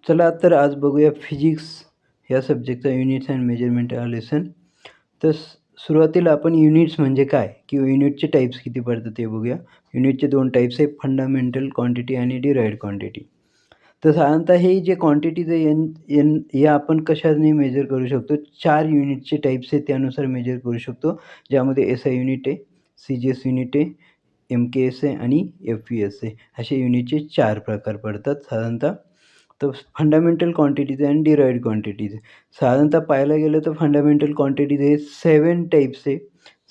चला तर आज बघूया फिजिक्स या सब्जेक्टचा युनिट्स अँड मेजरमेंट हा लेसन. तर सुरुवातीला आपण युनिट्स म्हणजे काय किंवा युनिटचे टाईप्स किती पडतात ते बघूया. युनिटचे 2 टाईप्स आहे, फंडामेंटल क्वांटिटी आणि डिराइव्हड क्वांटिटी. तर साधारणतः हे जे क्वांटिटीज आहे हे आपण कशाने मेजर करू शकतो? 4 युनिटचे टाईप्स आहेत त्यानुसार मेजर करू शकतो. ज्यामध्ये एसआय युनिट आहे, सीजीएस युनिट आहे, एमकेएस आहे आणि एफव्हीएस आहे. असे युनिटचे 4 प्रकार पडतात साधारणतः. तर फंडामेंटल क्वांटिटीज आणि डिराइव्हड क्वांटिटीज. साधारणतः पाहायला गेलं तर फंडामेंटल क्वांटिटीज हे 7 टाइप्स आहे.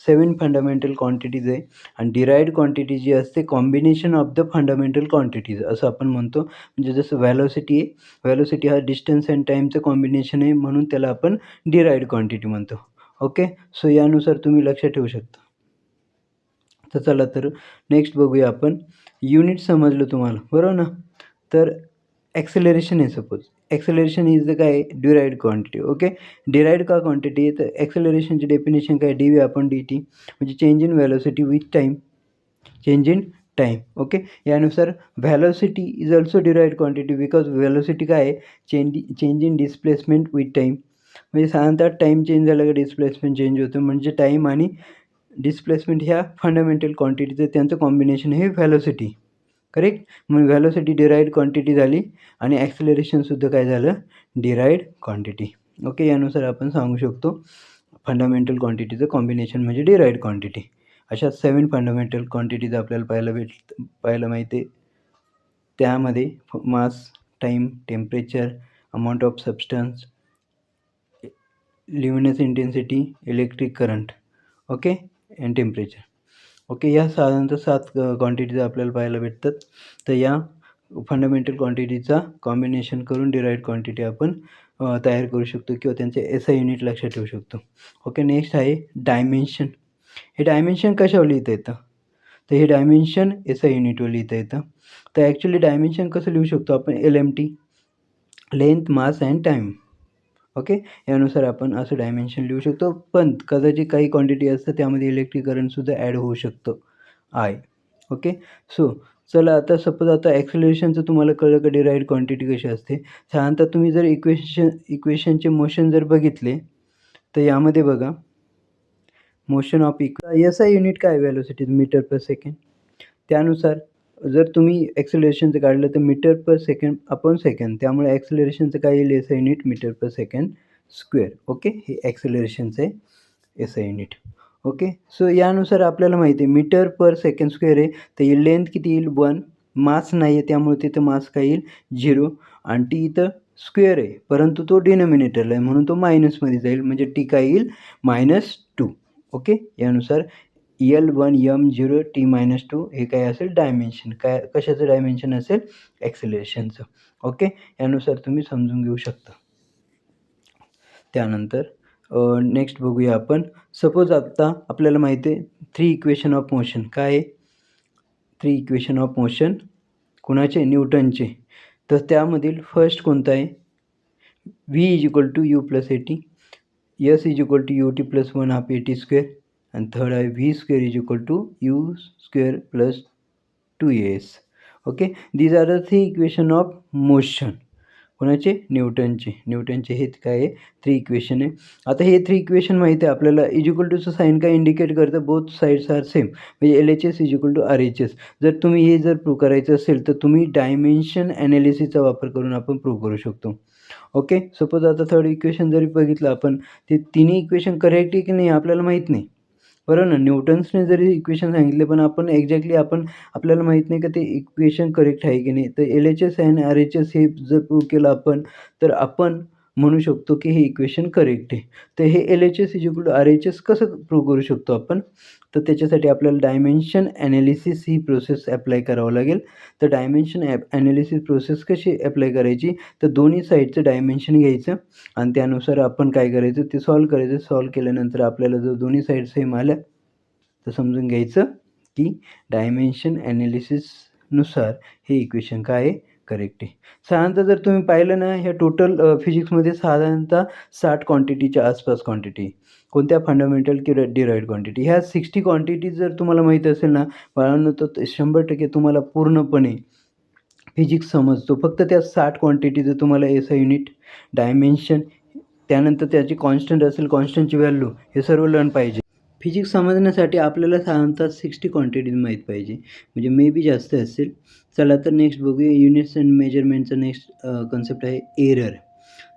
7 फंडामेंटल क्वांटिटीज आहे आणि डिराइव्हड क्वांटिटी जी असते combination of the fundamental quantities असं आपण म्हणतो. म्हणजे जसं व्हेलॉसिटी आहे, व्हेलॉसिटी हा डिस्टन्स अँड टाईमचं कॉम्बिनेशन आहे म्हणून त्याला आपण डिराइव्हड क्वांटिटी म्हणतो. ओके. सो यानुसार तुम्ही लक्षात ठेवू शकता. तर चला तर नेक्स्ट बघूया आपण. युनिट समजलं तुम्हाला, बरोबर ना? तर ॲक्सेलरेशन आहे सपोज. ॲक्सेलरेशन इज द काय? Derived quantity. ओके. डिराइव्हड का क्वांटिटी? तर ॲक्सेलरेशनची डेफिनेशन काय? D V upon D T म्हणजे change in velocity with time. Change in time. Okay. यानुसार velocity is also derived quantity because velocity काय आहे? Change in displacement with time. म्हणजे साधारणतः टाईम चेंज झाला का डिस्प्लेसमेंट चेंज होतं. म्हणजे टाईम आणि डिस्प्लेसमेंट ह्या फंडामेंटल क्वांटिटीचं त्यांचं कॉम्बिनेशन हे व्हेलॉसिटी. करेक्ट. मग व्हेलॉसिटी डिराइव्हड क्वांटिटी झाली आणि ॲक्सेलरेशनसुद्धा काय झालं? Derived quantity. ओके. यानुसार आपण सांगू शकतो फंडामेंटल क्वांटिटीचं कॉम्बिनेशन म्हणजे डिराइव्हड क्वांटिटी. अशा 7 फंडामेंटल क्वांटिटीज आपल्याला पाहायला माहिती आहे. त्यामध्ये mass, time, temperature, amount of substance, luminous intensity, electric current. Okay. And temperature. Okay. या साधारणतः 7 क्वांटिटीज आपल्याला पाहायला भेटतात. तर या फंडामेंटल क्वांटिटीचा कॉम्बिनेशन करून डिराइव्हड क्वांटिटी आपण तयार करू शकतो किंवा त्यांचे एसआय युनिट लक्षात ठेवू शकतो. ओके. नेक्स्ट आहे डायमेन्शन. हे डायमेन्शन कशावर लिहिता येतं? तर हे डायमेन्शन एसआय युनिटवर लिहिता येतं. तर ॲक्च्युली डायमेन्शन कसं लिहू शकतो आपण? LMT, length, mass and time. Okay. यानुसार आपण असं डायमेन्शन लिहू शकतो. पण कदाचित काही क्वांटिटी असतं त्यामध्ये इलेक्ट्रिक करंटसुद्धा ॲड होऊ शकतं. आय. ओके. सो चला आता सपोज आता ॲक्सेलरेशनचं तुम्हाला कळलं का डिराइव्हड क्वांटिटी कशी असते. साधारणतः तुम्ही जर इक्वेशनचे मोशन जर बघितले तर यामध्ये बघा मोशन ऑफ एसआय युनिट काय? Velocity metre per second. त्यानुसार जर तुम्ही ॲक्सेलरेशनचं काढलं तर metre per second upon second. त्यामुळे ॲक्सेलरेशनचं काय येईल? SI unit metre per second square. Okay. हे ॲक्सेलरेशनचं आहे एसआय युनिट. ओके. सो यानुसार आपल्याला माहिती आहे मीटर पर सेकंड स्क्वेअर आहे. तर ही लेंथ किती येईल? 1. मास नाही आहे त्यामुळे तिथं मास काय येईल? 0. आणि टी इथं स्क्वेअर आहे परंतु तो डिनॉमिनेटरला आहे म्हणून तो मायनसमध्ये जाईल म्हणजे टी काय येईल? -2. ओके. यानुसार L1 M0 T-2 हे काय असेल? डायमेन्शन. काय कशाचं डायमेन्शन असेल? ॲक्सेलरेशनचं. ओके. यानुसार तुम्ही समजून घेऊ शकता. त्यानंतर नेक्स्ट बघूया आपण. सपोज आत्ता आपल्याला माहिती आहे 3 इक्वेशन ऑफ मोशन. काय आहे? 3 इक्वेशन ऑफ मोशन कुणाचे? न्यूटनचे. तर त्यामधील फर्स्ट कोणतं आहे? V = U + AT, S = UT + 1/2 AT². आणि थर्ड आहे V² = U² + 2AS. Okay. These are the 3 equation of motion. कोणाचे? न्यूटनचे हे काय आहे? 3 इक्वेशन आहे. आता हे 3 इक्वेशन माहिती आहे आपल्याला. चं साईन काय इंडिकेट करतं? Both sides are same. म्हणजे LHS = RHS. जर तुम्ही हे जर प्रूव्ह करायचं असेल तर तुम्ही डायमेन्शन ॲनालिसिसचा वापर करून आपण प्रूव्ह करू शकतो. ओके. सपोज आता थर्ड इक्वेशन जरी बघितलं आपण, ते तिन्ही इक्वेशन करेक्ट आहे की नाही आपल्याला माहीत नाही. बरोबर ना? न्यूटन्सने जरी इक्वेशन सांगितले पण आपण एक्झॅक्टली आपल्याला माहीत नाही का ते इक्वेशन करेक्ट आहे की नाही. तर LHS आणि RHS हे जर प्रूव्ह केलं आपण तर आपण म्हणू शकतो की हे इक्वेशन करेक्ट आहे. तर हे LHS = RHS कसं प्रूव्ह करू शकतो आपण? तर त्याच्यासाठी आपल्याला डायमेन्शन ॲनालिसिस ही प्रोसेस ॲप्लाय करावं लागेल. तर डायमेन्शन ॲनालिसिस प्रोसेस कशी ॲप्लाय करायची? तर दोन्ही साईडचं डायमेन्शन घ्यायचं आणि त्यानुसार आपण काय करायचं? ते सॉल्व्ह करायचं. सॉल्व्ह केल्यानंतर आपल्याला जर दोन्ही साईड सेम आल्या तर समजून घ्यायचं की डायमेन्शन ॲनालिसिसनुसार हे इक्वेशन काय आहे? करेक्ट आहे. साधारणतः जर तुम्ही पाहिलं ना ह्या टोटल फिजिक्समध्ये साधारणतः 60 क्वांटिटीच्या आसपास क्वांटिटी. कोणत्या? फंडामेंटल किंवा डिराइव्हड क्वांटिटी. ह्या 60 क्वांटिटीज जर तुम्हाला माहीत असेल ना बाळांनो तर 100% तुम्हाला पूर्णपणे फिजिक्स समजतो. फक्त त्या 60 क्वांटिटीचं तुम्हाला एसआय युनिट, डायमेन्शन, त्यानंतर त्याची कॉन्स्टंट असेल, कॉन्स्टंटची व्हॅल्यू हे सर्व लर्न पाहिजे. फिजिक्स समजण्यासाठी आपल्याला साधारणतः 60 क्वांटिटीज माहीत पाहिजे, म्हणजे मे बी जास्त असेल. चला तर नेक्स्ट बघूया. युनिट्स अँड मेजरमेंटचं नेक्स्ट कन्सेप्ट आहे एरर.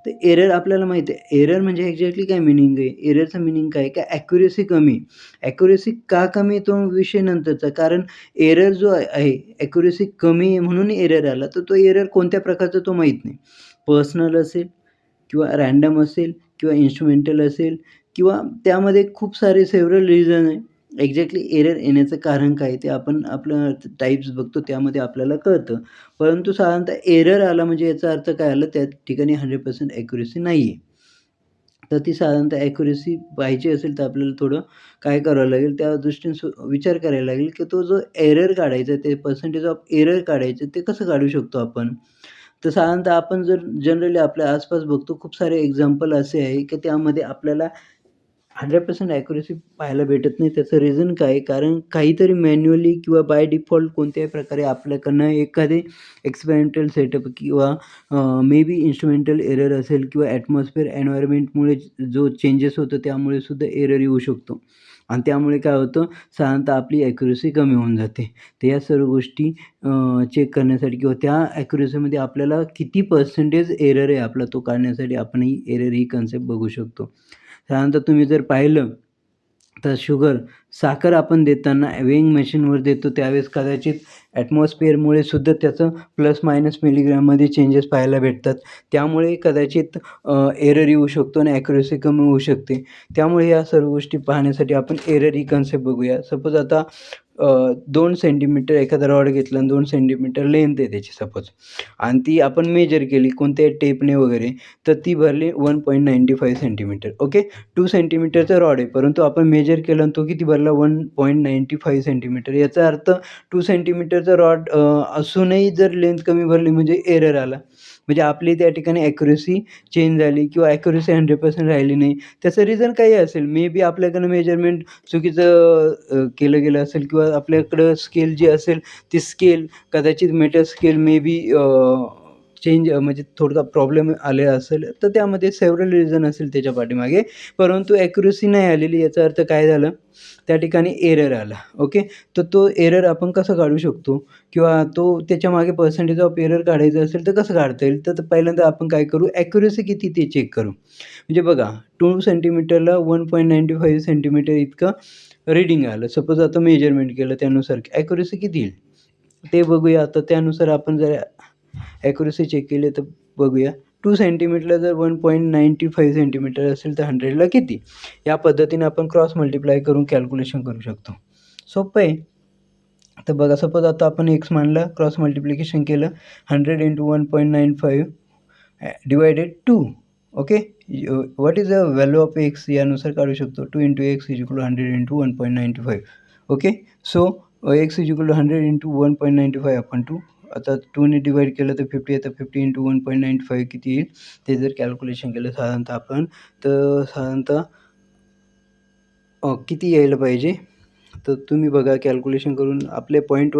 तर एरर आपल्याला माहिती आहे. एरर म्हणजे एक्झॅक्टली काय मिनिंग आहे? एररचं मिनिंग काय? का ॲक्युरेसी कमी. ॲक्युरेसी का कमी तो विषय नंतरचा. कारण एरर जो आहे ॲक्युरेसी कमी आहे म्हणून एरर आला. तर तो एरर कोणत्या प्रकारचा तो माहीत नाही. पर्सनल असेल किंवा रँडम असेल किंवा इन्स्ट्रुमेंटल असेल किंवा त्यामध्ये खूप सारे सेव्हरल रिझन आहे. एक्झॅक्टली एरर येण्याचं कारण काय ते आपण आपलं टाइप्स बघतो त्यामध्ये आपल्याला कळतं. परंतु साधारणतः एरर आला म्हणजे याचा अर्थ काय आलं, त्या ठिकाणी 100% ॲक्युरेसी नाही आहे. तर ती साधारणतः ॲक्युरेसी पाहिजे असेल तर आपल्याला थोडं काय करावं लागेल, त्या दृष्टीने विचार करायला लागेल, की तो जो एरर काढायचा ते पर्सेंटेज ऑफ एरर काढायचं ते कसं काढू शकतो आपण? तर साधारणतः आपण जर जनरली आपल्या आसपास बघतो खूप सारे एक्झाम्पल असे आहे, की त्यामध्ये आपल्याला 100% ॲक्युरेसी पाहायला भेटत नाही. त्याचं रिझन काय आहे? कारण काहीतरी मॅन्युअली किंवा बाय डिफॉल्ट कोणत्याही प्रकारे आपल्याकडनं एखादे एक्सपेरिमेंटल सेटअप किंवा मे बी इन्स्ट्रुमेंटल एरर असेल किंवा ॲटमॉस्फिअर एन्व्हायर्नमेंटमुळे जो चेंजेस होतो त्यामुळे सुद्धा एरर येऊ शकतो. आणि त्यामुळे काय होतं, साधारणतः आपली ॲक्युरेसी कमी होऊन जाते. तर या सर्व गोष्टी चेक करण्यासाठी किंवा त्या ॲक्युरेसीमध्ये आपल्याला किती पर्सेंटेज एरर आहे आपला तो काढण्यासाठी आपण ही एरर ही कन्सेप्ट बघू शकतो. त्यानंतर तुम्ही जर पाहिलं तर साखर आपण देताना वेइंग मशीनवर देतो त्यावेळेस कदाचित ॲटमॉस्फिअरमुळे सुद्धा त्याचं प्लस मायनस मिलीग्राममध्ये चेंजेस पाहायला भेटतात. त्यामुळे कदाचित एरर येऊ शकतो आणि ॲक्युरेसी कमी होऊ शकते. त्यामुळे या सर्व गोष्टी पाहण्यासाठी आपण एरर ही कन्सेप्ट बघूया. सपोज आता 2 सेंटीमीटर एखादा रॉड घेतला आणि 2 सेंटीमीटर लेंथ आहे त्याची सपोज आणि ती आपण मेजर केली कोणत्याही टेपने वगैरे, तर ती भरली 1.95 सेंटीमीटर. ओके. 2 सेंटीमीटरचा रॉड आहे, परंतु आपण मेजर केला आणि तो किती भरला 1.95 सेंटीमीटर. याचा अर्थ 2 सेंटीमीटरचा रॉड असूनही जर लेंथ कमी भरली म्हणजे एरर आला. म्हणजे आपली त्या ठिकाणी ॲक्युरेसी चेंज झाली किंवा ॲक्युरेसी 100% राहिली नाही. त्याचं रिझन काही असेल. मे बी आपल्याकडनं मेजरमेंट चुकीचं केलं गेलं असेल किंवा आपल्याकडं स्केल जी असेल ती स्केल कदाचित metal scale may be change म्हणजे थोडा प्रॉब्लेम आलेला असेल, तर त्यामध्ये सेव्हरल रिझन असेल त्याच्या पाठीमागे. परंतु ॲक्युरेसी नाही आलेली याचा अर्थ काय झालं, त्या ठिकाणी एरर आला. ओके. तर तो एरर आपण कसं काढू शकतो किंवा तो त्याच्यामागे पर्सेंटेज ऑफ एरर काढायचं असेल तर कसं काढता येईल? तर पहिल्यांदा आपण काय करू, ॲक्युरेसी किती ते चेक करू. म्हणजे बघा 2 सेंटीमीटरला 1.95 सेंटीमीटर इतकं रीडिंग आलं. सपोज आता मेजरमेंट केलं त्यानुसार ॲक्युरेसी किती येईल? ते बघूया. आता त्यानुसार आपण जर ॲक्युरेसी चेक केली तर बघूया. 2 सेंटीमीटरला जर 1.95 सेंटीमीटर असेल तर 100ला किती? या पद्धतीने आपण क्रॉस मल्टिप्लाय करून कॅल्क्युलेशन करू शकतो. सोपं आहे. तर बघा सपोज आता आपण एक्स मानला, क्रॉस मल्टिप्लिकेशन केलं 100 into 1.95 divided 2. Okay. What is the value of X यानुसार काढू शकतो. 2 into X is equal to 100 into 1.95. Okay. So X is equal to 100 into 1.95 upon 2. आता 2ने डिवाइड केलं तर 50 येतं. 50 इंटू 1.95 किती येईल? ते जर कॅल्क्युलेशन केलं साधारणतः आपण तर साधारणतः किती यायला पाहिजे? तर तुम्ही बघा कॅल्क्युलेशन करून आपले पॉईंट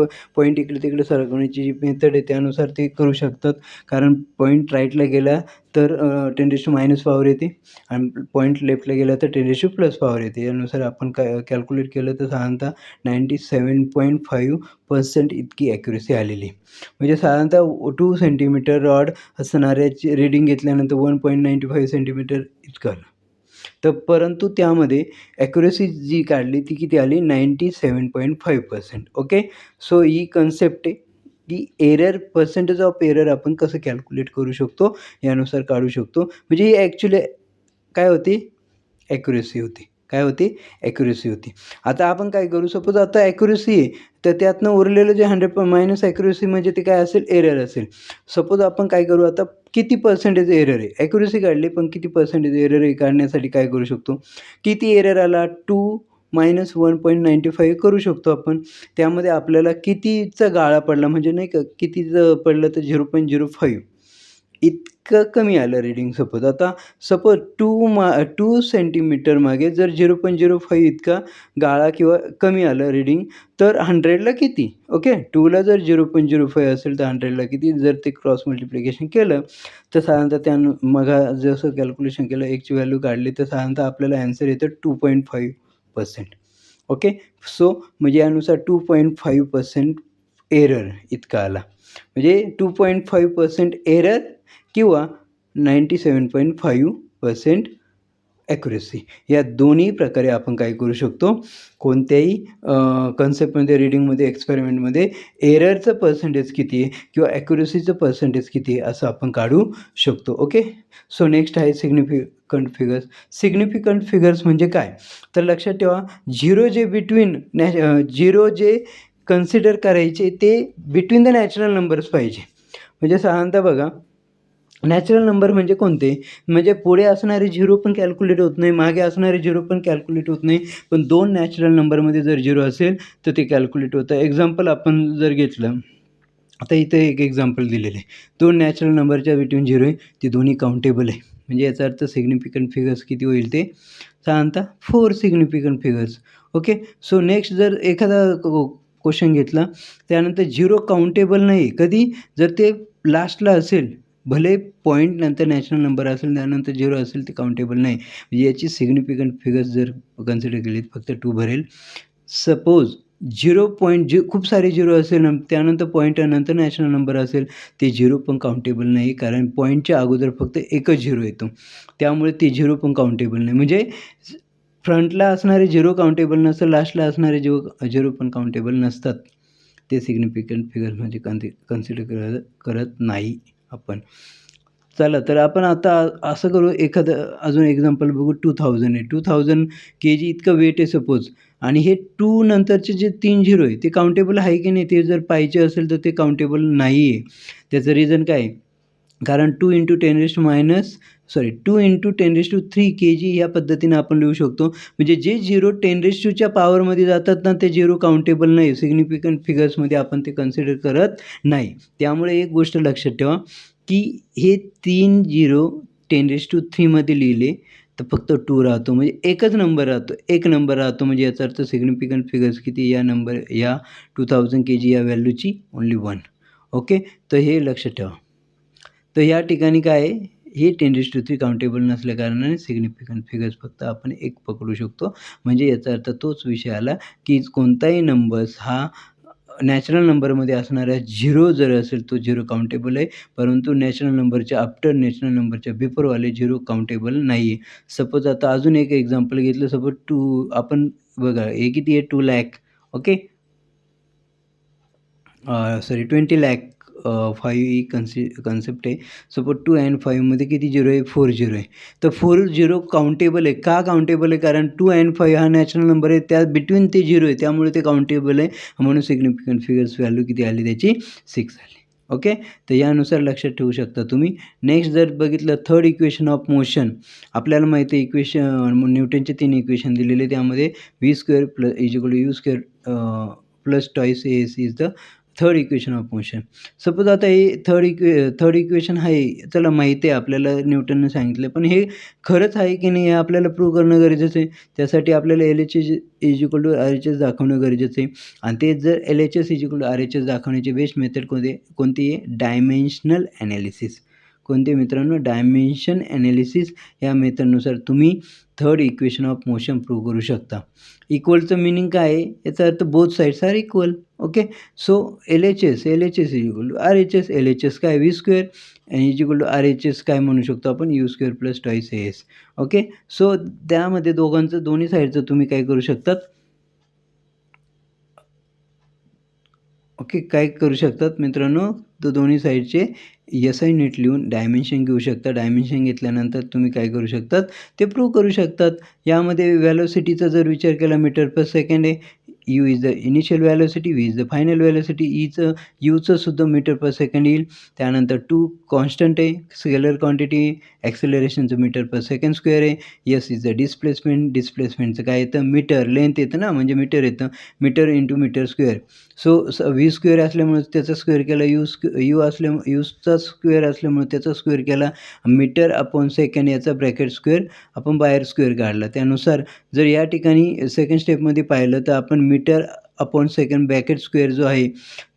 इकडे-तिकडे सरकवण्याची जी मेथड आहे त्यानुसार ते करू शकतात. कारण पॉईंट राईटला गेला तर 10⁻⁻ पॉवर येते आणि पॉईंट लेफ्टला गेला तर 10⁻+ पॉवर येते. यानुसार आपण कॅल्क्युलेट केलं तर साधारणतः 97.5% इतकी ॲक्युरेसी आलेली. म्हणजे साधारणतः 2 सेंटीमीटर रॉड असणाऱ्याची रीडिंग घेतल्यानंतर 1.95 सेंटीमीटर इतकं आलं. तर परंतु त्यामध्ये ॲक्युरेसी जी काढली ती किती आली 97.5%. ओके. सो ही कन्सेप्ट आहे, की एरर पर्सेंटेज ऑफ एरर आपण कसं कॅल्क्युलेट करू शकतो, यानुसार काढू शकतो. म्हणजे ही ॲक्च्युली काय होती? ॲक्युरेसी होती. काय होती? ॲक्युरेसी होती. आता आपण काय करू, सपोज आता ॲक्युरेसी आहे, तर त्यातनं उरलेलं जे 100 मायनस ॲक्युरेसी म्हणजे ते काय असेल? एरर असेल. सपोज आपण काय करू आता, किती पर्सेंटेज एरर आहे? ॲक्युरेसी काढली, पण किती पर्सेंटेज एरर आहे काढण्यासाठी काय करू शकतो? किती एरर आला? 2 मायनस 1.95 करू शकतो आपण. त्यामध्ये आपल्याला कितीचा गाळा पडला म्हणजे नाही का, कितीचं पडलं तर 0.05 इतकं कमी आलं रीडिंग. सपोज 2 सेंटीमीटर मागे जर 0.05 इतका गाळा किंवा कमी आलं रीडिंग, तर 100ला किती? ओके. 2ला जर 0.05 असेल तर 100ला किती? जर ते क्रॉस मल्टिप्लिकेशन केलं तर साधारणतः मग जसं कॅल्क्युलेशन केलं, एकची व्हॅल्यू काढली तर साधारणतः आपल्याला ॲन्सर येतं 2.5%. ओके. सो म्हणजे यानुसार 2.5% एरर इतका आला. म्हणजे 2.5% एरर किंवा 97.5% ॲक्युरसी. या दोन्ही प्रकारे आपण काय करू शकतो, कोणत्याही कन्सेप्टमध्ये, रीडिंगमध्ये, एक्सपेरिमेंटमध्ये एररचं पर्सेंटेज किती आहे किंवा ॲक्युरसीचं पर्सेंटेज किती आहे असं आपण काढू शकतो. ओके. सो नेक्स्ट आहे सिग्निफिकंट फिगर्स. सिग्निफिकंट फिगर्स म्हणजे काय? तर लक्षात ठेवा, झिरो जे कन्सिडर करायचे ते बिटवीन द नॅचरल नंबर्स पाहिजे. म्हणजे साधारणतः बघा, नॅचरल नंबर म्हणजे कोणते? म्हणजे पुढे असणारे झिरो पण कॅल्क्युलेट होत नाही, मागे असणारे झिरो पण कॅल्क्युलेट होत नाही, पण 2 नॅचरल नंबरमध्ये जर झिरो असेल तर ते कॅल्क्युलेट होतं. एक्झाम्पल आपण जर घेतलं, आता इथे एक एक्झाम्पल दिलेलं आहे. 2 नॅचरल नंबरच्या बिटवीन झिरो आहे, ते दोन्ही काउंटेबल आहे. म्हणजे याचा अर्थ सिग्निफिकंट फिगर्स किती होईल ते? साधारणतः 4 significant figures. Okay. So next जर एखादा क्वेश्चन घेतला, त्यानंतर झिरो काउंटेबल नाही. कधी? जर ते लास्टला असेल, भले पॉईंट नंतर नॅचरल नंबर असेल, त्यानंतर झिरो असेल, ते काउंटेबल नाही. म्हणजे याची सिग्निफिकंट फिगर्स जर कन्सिडर केली फक्त 2 भरेल. सपोज खूप सारे झिरो असेल, त्यानंतर पॉईंटनंतर नॅचरल नंबर असेल, ते झिरो पण काउंटेबल नाही, कारण पॉईंटच्या अगोदर फक्त एकच झिरो येतो. त्यामुळे ते झिरो पण काउंटेबल नाही. म्हणजे फ्रंटला असणारे झिरो काउंटेबल नसतं, लास्टला असणारे झिरो पण काउंटेबल नसतात. ते सिग्निफिकंट फिगर्समध्ये कन्सिडर करत नाही आपण. चला, तर आपण आता असं करू, एखादं अजून एक्झाम्पल बघू. 2000 आहे. 2000 kg इतकं वेट आहे सपोज, आणि हे 2 नंतरचे जे 3 झिरो आहे ते काउंटेबल आहे की नाही? ते जर पाहिजे असेल तर ते काउंटेबल नाही आहे. त्याचं रिझन काय आहे? कारण 2 × 10³ kg या पद्धतीने आपण लिहू शकतो. म्हणजे जे झिरो 10⁻⁴ पॉवरमध्ये जातात ना, ते झिरो काउंटेबल नाही. सिग्निफिकंट फिगर्समध्ये आपण ते कन्सिडर करत नाही. त्यामुळे एक गोष्ट लक्षात ठेवा, की हे 3 झिरो 10⁻³ मध्ये लिहिले तर फक्त 2 राहतो, म्हणजे एकच नंबर राहतो, एक नंबर राहतो. म्हणजे याचा अर्थ सिग्निफिकंट फिगर्स किती? या 2000 kg या व्हॅल्यूची ओन्ली 1. ओके. तर हे लक्षात ठेवा. तर या ठिकाणी काय आहे, हे 10⁻³ काउंटेबल नसल्याकारणाने सिग्निफिकंट फिगर्स फक्त आपण 1 पकडू शकतो. म्हणजे याचा अर्थ तोच विषय आला, की कोणताही नंबर्स हा नॅचरल नंबरमध्ये असणारा झिरो जर असेल, तो झिरो काउंटेबल आहे, परंतु नॅचरल नंबरच्या आफ्टर, नॅचरल नंबरच्या बिफोरवाले झिरो काउंटेबल नाही आहे. सपोज आता अजून एक एक्झाम्पल घेतलं. सपोज आपण बघा, हे किती आहे? 2 लाख. ओके. 20 लाख 5 ही कन्सेप्ट आहे. सपोज 2 and 5 मध्ये किती झिरो आहे? 4 झिरो आहे. तर 4 झिरो काउंटेबल आहे. का काउंटेबल आहे? कारण 2 and 5 हा नॅचरल नंबर आहे, त्या बिटवीन ते झिरो आहे, त्यामुळे ते काउंटेबल आहे. म्हणून सिग्निफिकंट फिगर्स व्हॅल्यू किती आली त्याची? 6 आली. ओके. तर यानुसार लक्षात ठेवू शकता तुम्ही. नेक्स्ट जर बघितलं, थर्ड इक्वेशन ऑफ मोशन. आपल्याला माहिती आहे न्यूटनचे 3 इक्वेशन दिलेले, त्यामध्ये v² = u² plus twice as is the third equation of motion. Suppose आता हे थर्ड इक्वेशन आहे, चला माहिती आहे आपल्याला, न्यूटनने सांगितलं, पण हे खरंच आहे की नाही हे आपल्याला प्रूव्ह करणं गरजेचं आहे. त्यासाठी आपल्याला LHS = RHS दाखवणं गरजेचं आहे. आणि ते जर LHS = RHS दाखवण्याची बेस्ट मेथड कोणती आहे? Dimensional analysis. कोणते मित्रांनो? Dimension analysis. या मेथडनुसार तुम्ही third equation of motion prove करू शकता. इक्वलचं मिनिंग काय आहे? याचा अर्थ both sides are equal. Okay. So LHS = RHS. LHS काय? v² आणि RHS काय म्हणू शकतो आपण? u² plus twice as. Okay. So त्यामध्ये दोन्ही साईडचं तुम्ही काय करू शकतात? ओके. काय करू शकतात मित्रांनो? तर दोन्ही साईडचे SI नीट लिहून डायमेन्शन घेऊ शकता. डायमेन्शन घेतल्यानंतर तुम्ही काय करू शकतात? ते प्रूव्ह करू शकतात. यामध्ये व्हेलॉसिटीचा जर विचार केला, मीटर पर सेकंड आहे. U is the initial velocity, V is the final velocity. यूचं सुद्धा मीटर पर सेकंड येईल. त्यानंतर टू कॉन्स्टंट आहे, स्केलर क्वांटिटी आहे. ॲक्सेलरेशनचं मीटर पर सेकंड स्क्वेअर आहे. एस इज द डिस्प्लेसमेंटचं काय येतं, मीटर. लेंथ येतं ना, म्हणजे मीटर येतं, metre into metre square. So V square असल्यामुळे त्याचा स्क्वेअर केला, यूचा स्क्वेअर असल्यामुळे त्याचा स्क्वेअर केला. मीटर अपॉन सेकंड याचा ब्रॅकेट स्क्वेअर आपण बाहेर स्क्वेअर काढला. त्यानुसार जर या ठिकाणी सेकंड स्टेपमध्ये पाहिलं तर आपण metre upon second bracket square जो आहे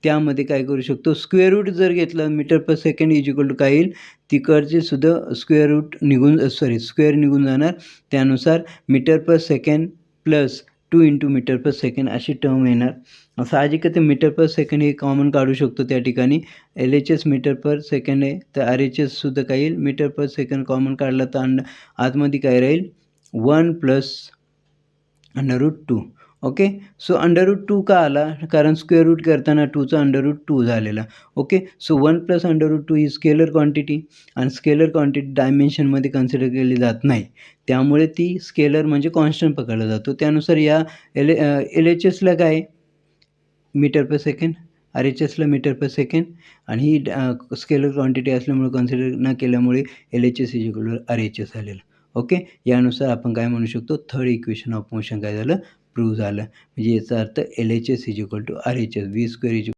त्यामध्ये काय करू शकतो, स्क्वेअर रूट जर घेतलं metre per second is equal to काय येईल, तिकडचे सुद्धा स्क्वेअर निघून जाणार. त्यानुसार metre per second plus 2 into metre per second अशी टर्म येणार. साहजिकच ते मीटर पर सेकंड हे कॉमन काढू शकतो त्या ठिकाणी. LHS मीटर पर सेकंड आहे, तर RHS सुद्धा काय येईल, मीटर पर सेकंड कॉमन काढला तर आतमध्ये काय राहील, 1 प्लस √2. ओके. सो √2 का आला, कारण स्क्वेअर रूट करताना 2चा √2 झालेला. ओके. सो 1 प्लस √2 ही स्केलर क्वांटिटी, आणि स्केलर क्वांटिटी डायमेन्शनमध्ये कन्सिडर केली जात नाही, त्यामुळे ती स्केलर म्हणजे कॉन्स्टंट पकडला जातो. त्यानुसार या LHSला काय मीटर पर सेकंड, RHSला मीटर पर सेकंड, आणि ही स्केलर क्वांटिटी असल्यामुळे कन्सिडर न केल्यामुळे LHS is equal to RHS झालेलं. ओके. यानुसार आपण काय म्हणू शकतो, थर्ड इक्वेशन ऑफ मोशन काय झालं, प्रूव्ह झालं. म्हणजे याचा अर्थ LHS is equal to RHS, V square is